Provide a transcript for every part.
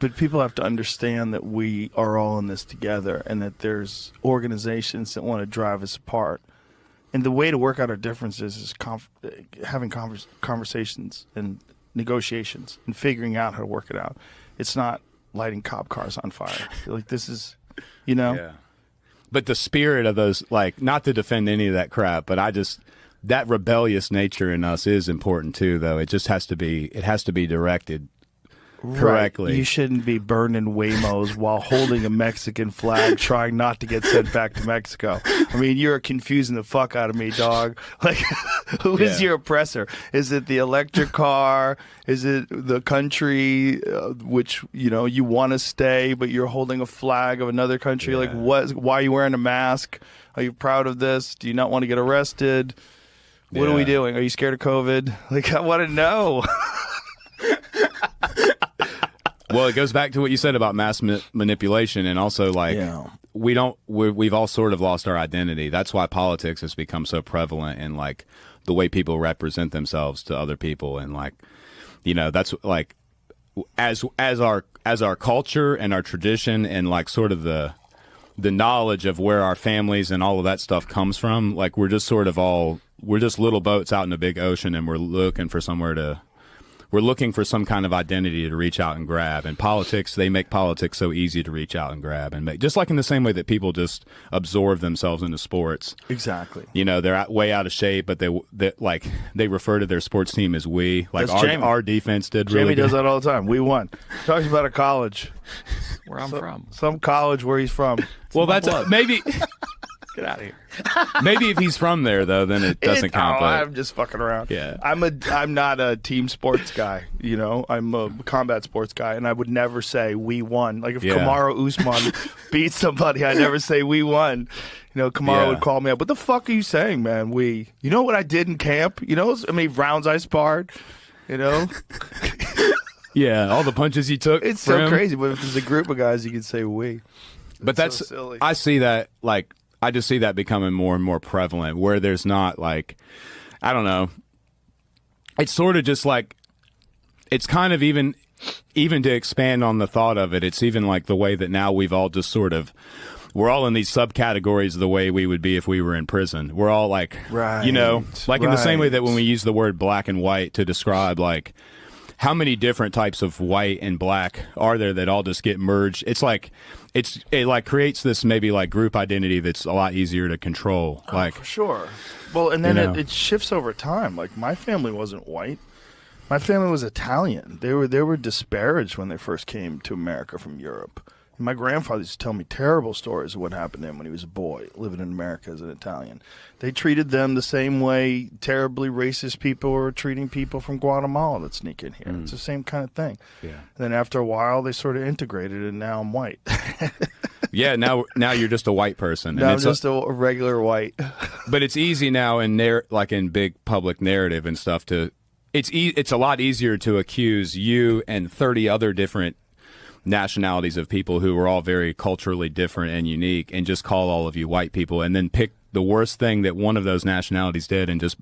But people have to understand that we are all in this together, and that there's organizations that want to drive us apart. And the way to work out our differences is having conversations and negotiations and figuring out how to work it out. It's not lighting cop cars on fire. Like, this is, Yeah. But the spirit of those, like, not to defend any of that crap, but that rebellious nature in us is important too, though. It just has to be directed correctly. Right. You shouldn't be burning Waymos while holding a Mexican flag, trying not to get sent back to Mexico. I mean, you're confusing the fuck out of me, dog. Like, who is your oppressor? Is it the electric car? Is it the country which, you want to stay, but you're holding a flag of another country? Like, why are you wearing a mask? Are you proud of this? Do you not want to get arrested? What are we doing? Are you scared of COVID? Like, I want to know. Well, it goes back to what you said about mass manipulation, and also, like, we've all sort of lost our identity. That's why politics has become so prevalent in, like, the way people represent themselves to other people, and, like, that's like as our culture and our tradition and, like, sort of the knowledge of where our families and all of that stuff comes from. Like, we're just little boats out in a big ocean, and we're looking for some kind of identity to reach out and grab. And politics, they make politics so easy to reach out and grab and make, just like in the same way that people just absorb themselves into sports. Exactly. They're way out of shape, but they refer to their sports team as we. Like, our defense did really good. Jamie does that all the time. We won. Talks about a college. Where I'm from. Some college where he's from. Well, that's maybe... Get out of here. Maybe if he's from there, though, then it doesn't count. But I'm just fucking around. Yeah. I'm not a team sports guy. I'm a combat sports guy, and I would never say we won. Like, if Kamaru Usman beat somebody, I never say we won. Kamaru would call me up. What the fuck are you saying, man? We. You know what I did in camp? How many rounds I sparred? Yeah, all the punches you took. It's so crazy. But if there's a group of guys, you can say we. But that's so silly. I see that, like, I just see that becoming more and more prevalent, where there's not, like, I don't know. It's sort of just like, it's kind of even to expand on the thought of it, it's even like the way that now we've all just sort of, we're all in these subcategories the way we would be if we were in prison. We're all like, right, in the same way that when we use the word black and white to describe, like, how many different types of white and black are there that all just get merged? It's like, it like creates this maybe like group identity that's a lot easier to control. Like, for sure. Well, and then it shifts over time. Like, my family wasn't white. My family was Italian. They were disparaged when they first came to America from Europe. And my grandfather used to tell me terrible stories of what happened to him when he was a boy living in America as an Italian. They treated them the same way terribly racist people were treating people from Guatemala that sneak in here. It's the same kind of thing. Yeah. And then after a while, they sort of integrated, and now I'm white. Yeah, now you're just a white person. Now I'm just a regular white. But it's easy now in big public narrative and stuff it's a lot easier to accuse you and 30 other different nationalities of people who are all very culturally different and unique, and just call all of you white people, and then pick the worst thing that one of those nationalities did and just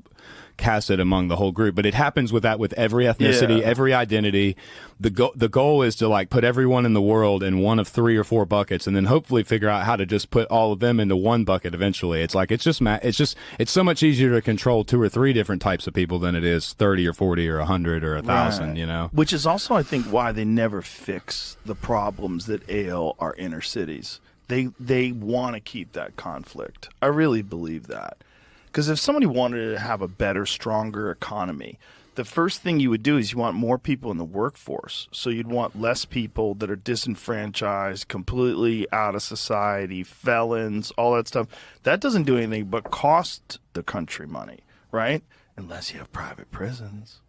cast it among the whole group. But it happens with every ethnicity, every identity. The goal is to, like, put everyone in the world in one of 3 or 4 buckets, and then hopefully figure out how to just put all of them into one bucket eventually. It's like, it's so much easier to control 2 or 3 different types of people than it is 30 or 40 or 100 or 1,000, right. Which is also, I think, why they never fix the problems that ail our inner cities. They want to keep that conflict. I really believe that. Because if somebody wanted to have a better, stronger economy, the first thing you would do is you want more people in the workforce. So you'd want less people that are disenfranchised, completely out of society, felons, all that stuff. That doesn't do anything but cost the country money, right? Unless you have private prisons.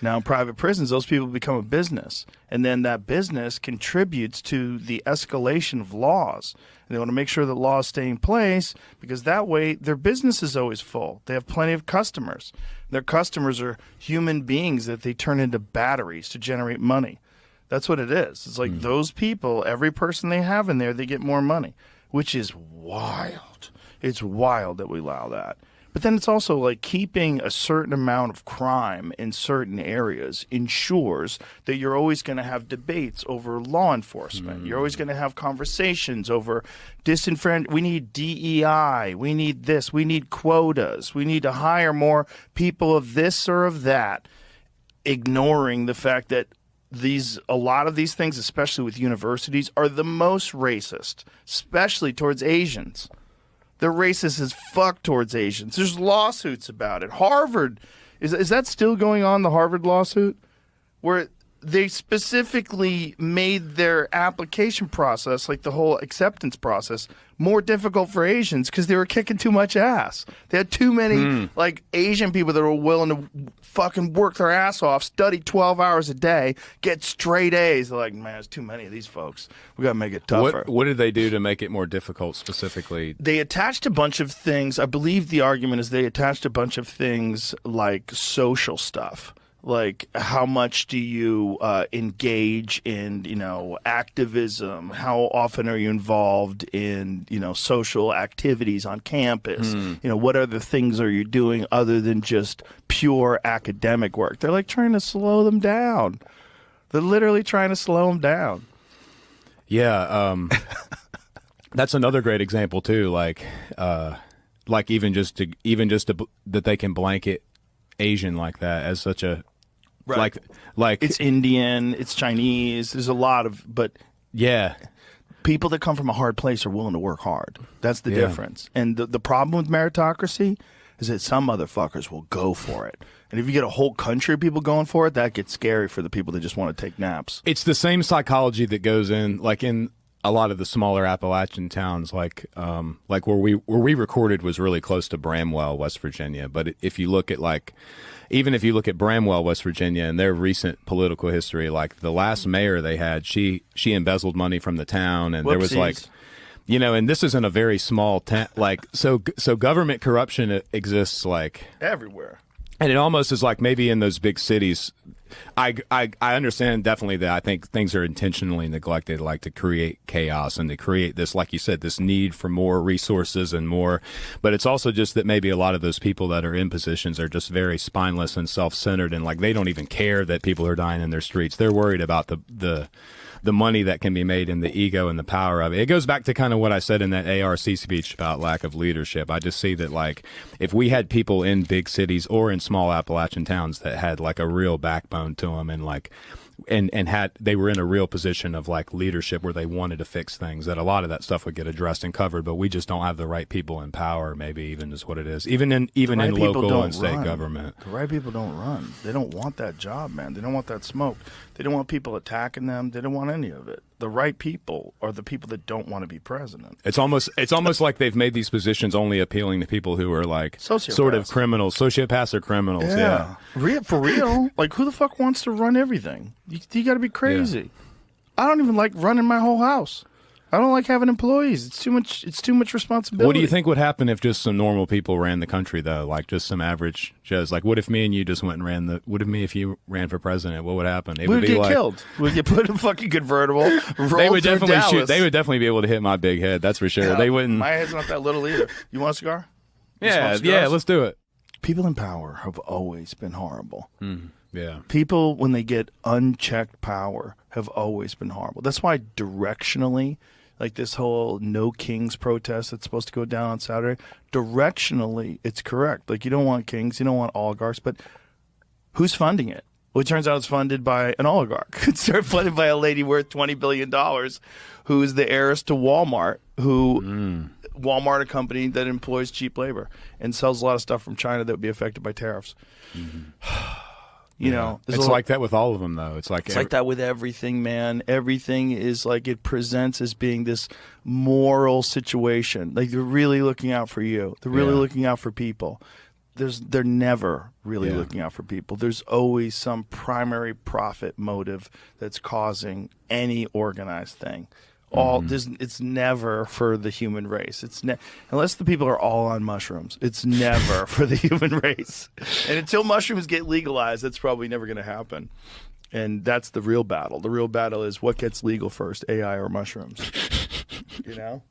Now, in private prisons, those people become a business. And then that business contributes to the escalation of laws. And they want to make sure that laws stay in place, because that way their business is always full. They have plenty of customers. Their customers are human beings that they turn into batteries to generate money. That's what it is. It's like those people, every person they have in there, they get more money, which is wild. It's wild that we allow that. But then it's also like keeping a certain amount of crime in certain areas ensures that you're always going to have debates over law enforcement. You're always going to have conversations over we need DEI. We need this. We need quotas. We need to hire more people of this or of that, ignoring the fact that a lot of these things, especially with universities, are the most racist, especially towards Asians. They're racist as fuck towards Asians. There's lawsuits about it. Harvard, is that still going on, the Harvard lawsuit? Where they specifically made their application process, like the whole acceptance process, more difficult for Asians because they were kicking too much ass. They had too many like Asian people that were willing to fucking work their ass off, study 12 hours a day, get straight A's. They're like, man, there's too many of these folks. We got to make it tougher. What did they do to make it more difficult specifically? They attached a bunch of things. I believe the argument is they attached a bunch of things like social stuff. Like, how much do you engage in, activism? How often are you involved in, social activities on campus? What other things are you doing other than just pure academic work? They're like trying to slow them down. They're literally trying to slow them down. Yeah, that's another great example too. Like even just that they can blanket Asian like that as such a. Right. Like it's Indian, it's Chinese. There's a lot of, but yeah, people that come from a hard place are willing to work hard. That's the difference. And the problem with meritocracy is that some motherfuckers will go for it. And if you get a whole country of people going for it, that gets scary for the people that just want to take naps. It's the same psychology that goes in, like in a lot of the smaller Appalachian towns, like where we recorded was really close to Bramwell, West Virginia. But if you look at even if you look at Bramwell, West Virginia, and their recent political history, like the last mayor they had, she embezzled money from the town, and there was like, and this isn't a very small town, so government corruption exists like everywhere, and it almost is like maybe in those big cities. I understand definitely that I think things are intentionally neglected, like to create chaos and to create this, like you said, this need for more resources and more. But it's also just that maybe a lot of those people that are in positions are just very spineless and self-centered, and like they don't even care that people are dying in their streets. They're worried about the money that can be made and the ego and the power of it. It goes back to kind of what I said in that ARC speech about lack of leadership. I just see that, like, if we had people in big cities or in small Appalachian towns that had like a real backbone to them and like and had they were in a real position of like leadership where they wanted to fix things, that a lot of that stuff would get addressed and covered. But we just don't have the right people in power, maybe, even is what it is, even in local and state government. The right people don't run. They don't want that job, man. They don't want that smoke. They don't want people attacking them. They don't want any of it. The right people are the people that don't want to be president. It's almost like they've made these positions only appealing to people who are like sort of criminals. Sociopaths are criminals. Yeah. For real. Like, who the fuck wants to run everything? You got to be crazy. Yeah. I don't even like running my whole house. I don't like having employees. It's too much responsibility. What do you think would happen if just some normal people ran the country, though? Like just some average Joes. Like, what if me and you just went and ran if you ran for president? What would happen? We would get killed. We'd get put in a fucking convertible. They would definitely shoot. They would definitely be able to hit my big head. That's for sure. Yeah, they wouldn't. My head's not that little either. You want a cigar? Yeah, let's do it. People in power have always been horrible. Yeah. People, when they get unchecked power, have always been horrible. That's why directionally, like this whole No Kings protest that's supposed to go down on Saturday, directionally, it's correct. Like, you don't want kings, you don't want oligarchs, but who's funding it? Well, it turns out it's funded by an oligarch. It's funded by a lady worth $20 billion who is the heiress to Walmart, Walmart, a company that employs cheap labor and sells a lot of stuff from China that would be affected by tariffs. You know, it's like that with all of them, though. It's like that with everything, man. Everything is like it presents as being this moral situation. Like, they're really looking out for you. They're really looking out for people. They're never really looking out for people. There's always some primary profit motive that's causing any organized thing. It's never for the human race. Unless the people are all on mushrooms. It's never for the human race. And until mushrooms get legalized, that's probably never going to happen. And that's the real battle. The real battle is what gets legal first, AI or mushrooms. You know?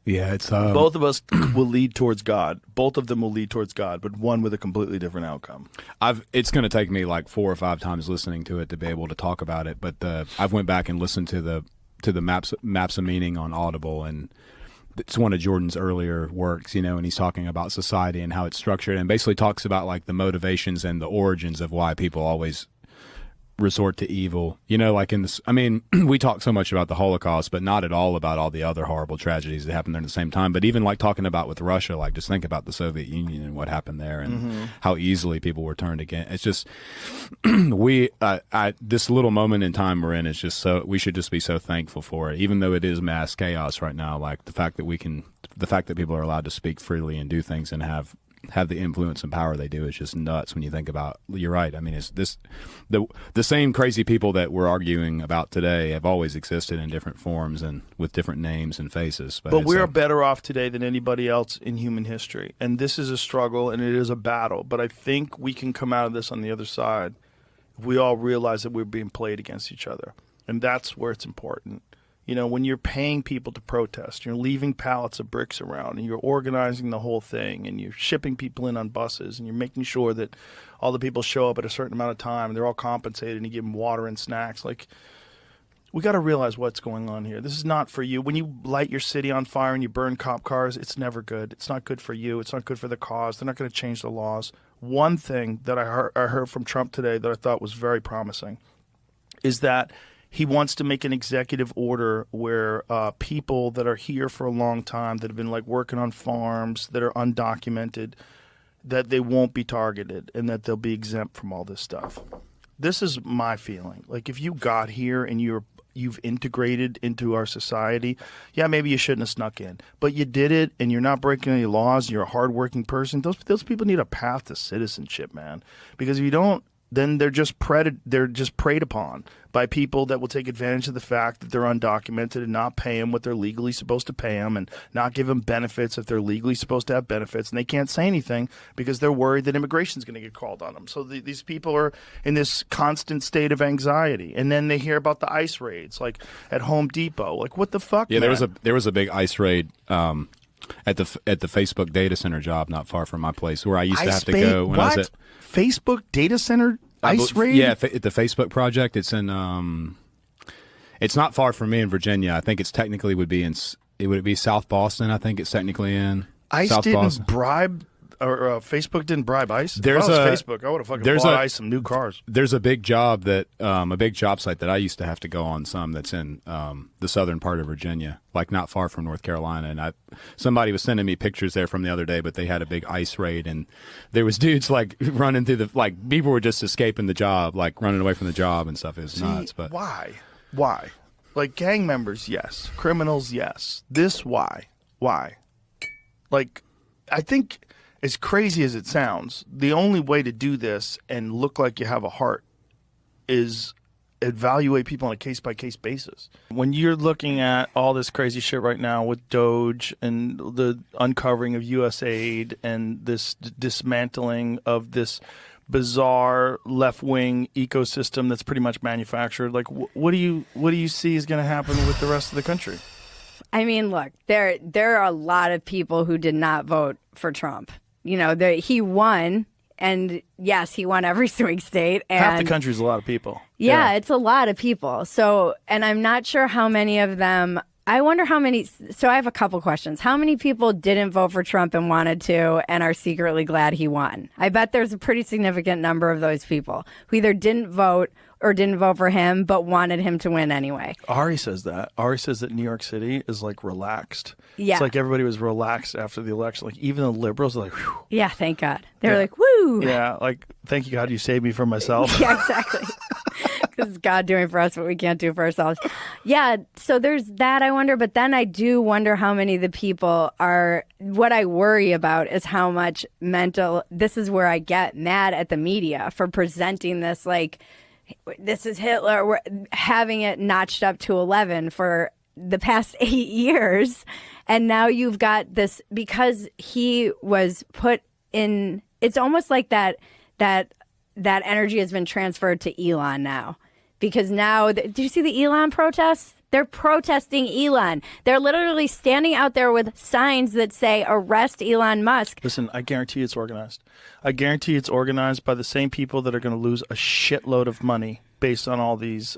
Yeah, it's both of us will lead towards God. Both of them will lead towards God, but one with a completely different outcome. It's going to take me like 4 or 5 times listening to it to be able to talk about it. But I've went back and listened to the maps of meaning on Audible, and it's one of Jordan's earlier works, and he's talking about society and how it's structured, and basically talks about like the motivations and the origins of why people always resort to evil. Like in this, I mean, we talk so much about the Holocaust, but not at all about all the other horrible tragedies that happened there at the same time. But even like talking about with Russia, like just think about the Soviet Union and what happened there, and how easily people were turned against. It's just this little moment in time we're in is just we should just be so thankful for it, even though it is mass chaos right now. Like the fact that people are allowed to speak freely and do things and have the influence and power they do is just nuts when you think about. You're right. I mean, it's the same crazy people that we're arguing about today have always existed in different forms and with different names and faces. But we're better off today than anybody else in human history, and this is a struggle and it is a battle. But I think we can come out of this on the other side if we all realize that we're being played against each other, and that's where it's important. When you're paying people to protest, you're leaving pallets of bricks around, and you're organizing the whole thing, and you're shipping people in on buses, and you're making sure that all the people show up at a certain amount of time, and they're all compensated, and you give them water and snacks. Like, we got to realize what's going on here. This is not for you. When you light your city on fire and you burn cop cars, it's never good. It's not good for you. It's not good for the cause. They're not going to change the laws. One thing that I heard from Trump today that I thought was very promising is that he wants to make an executive order where people that are here for a long time, that have been like working on farms, that are undocumented, that they won't be targeted and that they'll be exempt from all this stuff. This is my feeling. Like, if you got here and you've integrated into our society, yeah, maybe you shouldn't have snuck in, but you did it and you're not breaking any laws. You're a hardworking person. Those people need a path to citizenship, man. Because if you don't, then they're just preyed upon by people that will take advantage of the fact that they're undocumented and not pay them what they're legally supposed to pay them, and not give them benefits if they're legally supposed to have benefits, and they can't say anything because they're worried that immigration is going to get called on them. So these people are in this constant state of anxiety, and then they hear about the ICE raids, like at Home Depot. Like, what the fuck? Yeah, man? there was a big ICE raid at the Facebook data center job not far from my place, where I used to have to go when I was at Facebook data center ICE raid. Yeah, at the Facebook project. It's in it's not far from me in Virginia. I think it's technically would it be South Boston. I think it's technically in ICE South didn't Boston. bribe. Or Facebook didn't bribe ICE. There's if I was Facebook, I would have fucking bought ICE some new cars. There's a big job a big job site that I used to have to go on that's in the southern part of Virginia, like not far from North Carolina. And somebody was sending me pictures there from the other day, but they had a big ICE raid, and there was dudes like running through people were just escaping the job, like running away from the job and stuff. It was nuts. But why? Like, gang members, yes. Criminals, yes. This, why? Like, I think, as crazy as it sounds, the only way to do this and look like you have a heart is evaluate people on a case-by-case basis. When you're looking at all this crazy shit right now with Doge and the uncovering of USAID and this dismantling of this bizarre left-wing ecosystem that's pretty much manufactured, like, what do you see is going to happen with the rest of the country? I mean, look, there are a lot of people who did not vote for Trump. He won, and yes, he won every swing state. And half the country's a lot of people. Yeah, it's a lot of people. So, and I'm not sure how many of them. I wonder how many. So I have a couple questions. How many people didn't vote for Trump and wanted to and are secretly glad he won? I bet there's a pretty significant number of those people who either didn't vote or didn't vote for him but wanted him to win anyway. Ari says that. Ari says that New York City is like relaxed. Yeah. It's like everybody was relaxed after the election. Like, even the liberals are like, whew. Yeah, thank God. They're like, woo. Yeah, like, thank you, God, you saved me from myself. Yeah, exactly. Because God doing for us what we can't do for ourselves. Yeah, so there's that, I wonder. But then I do wonder how many of the people are, what I worry about is how much this is where I get mad at the media for presenting this like, this is Hitler. We're having it notched up to 11 for the past 8 years. And now you've got this, because he was put in, it's almost like that energy has been transferred to Elon now. Because now, did you see the Elon protests? They're protesting Elon. They're literally standing out there with signs that say, arrest Elon Musk. Listen, I guarantee it's organized. I guarantee it's organized by the same people that are going to lose a shitload of money based on all these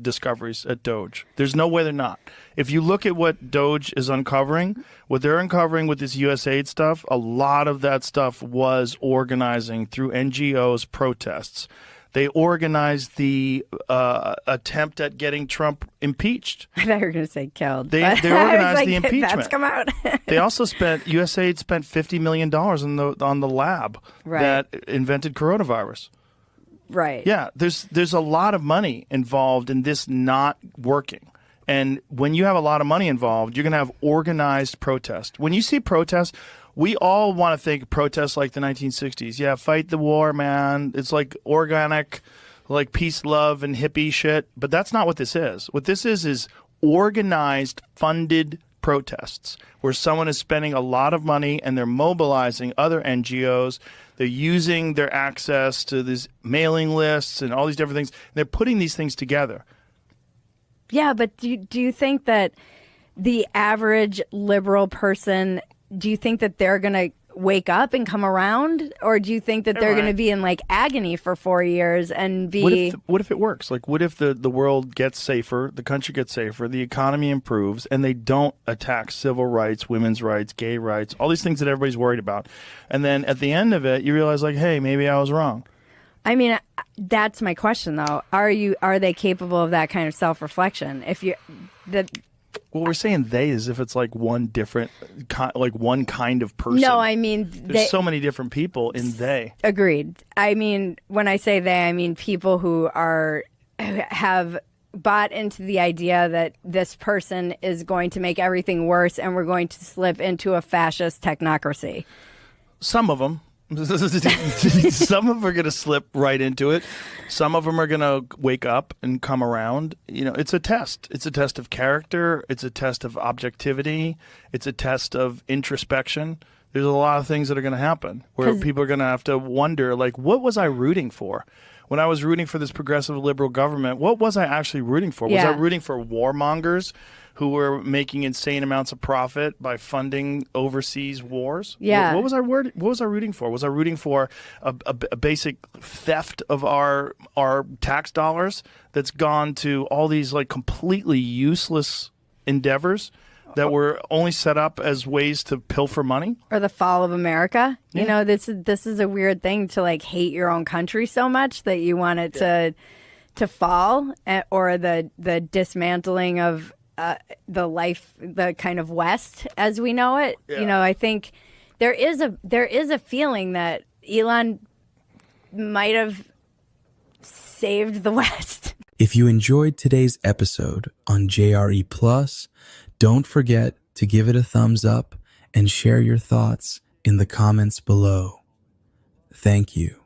discoveries at Doge. There's no way they're not. If you look at what Doge is uncovering, what they're uncovering with this USAID stuff, a lot of that stuff was organizing through NGOs protests. They organized the attempt at getting Trump impeached. I thought you were going to say killed. They organized the impeachment. That's come out. They also USAID spent $50 million on the lab that invented coronavirus. Right. Yeah, there's a lot of money involved in this not working. And when you have a lot of money involved, you're going to have organized protest. When you see protests, we all want to think protests like the 1960s. Yeah, fight the war, man. It's like organic, like peace, love, and hippie shit. But that's not what this is. What this is organized, funded protests where someone is spending a lot of money and they're mobilizing other NGOs. They're using their access to these mailing lists and all these different things. They're putting these things together. Yeah, but do you think that the average liberal person, do you think that they're going to wake up and come around? Or do you think that they're going to be in like agony for 4 years and be... What if it works? Like, what if the world gets safer, the country gets safer, the economy improves, and they don't attack civil rights, women's rights, gay rights, all these things that everybody's worried about. And then at the end of it, you realize like, hey, maybe I was wrong. I mean, that's my question though. Are they capable of that kind of self-reflection? Well, we're saying they as if it's like one different, like one kind of person. No, I mean... There's so many different people in they. Agreed. I mean, when I say they, I mean people who have bought into the idea that this person is going to make everything worse and we're going to slip into a fascist technocracy. Some of them. Some of them are going to slip right into it. Some of them are going to wake up and come around. You know, it's a test. It's a test of character. It's a test of objectivity. It's a test of introspection. There's a lot of things that are going to happen where people are going to have to wonder, like, what was I rooting for? When I was rooting for this progressive liberal government, what was I actually rooting for? Was I rooting for warmongers who were making insane amounts of profit by funding overseas wars? Yeah. What was I rooting for? Was I rooting for a basic theft of our tax dollars that's gone to all these like completely useless endeavors that were only set up as ways to pilfer money? Or the fall of America? Yeah. You know, this is a weird thing to like hate your own country so much that you want it to fall, or the dismantling of the kind of West as we know it. Yeah. You know, I think there is a feeling that Elon might have saved the West. If you enjoyed today's episode on JRE Plus, don't forget to give it a thumbs up and share your thoughts in the comments below. Thank you.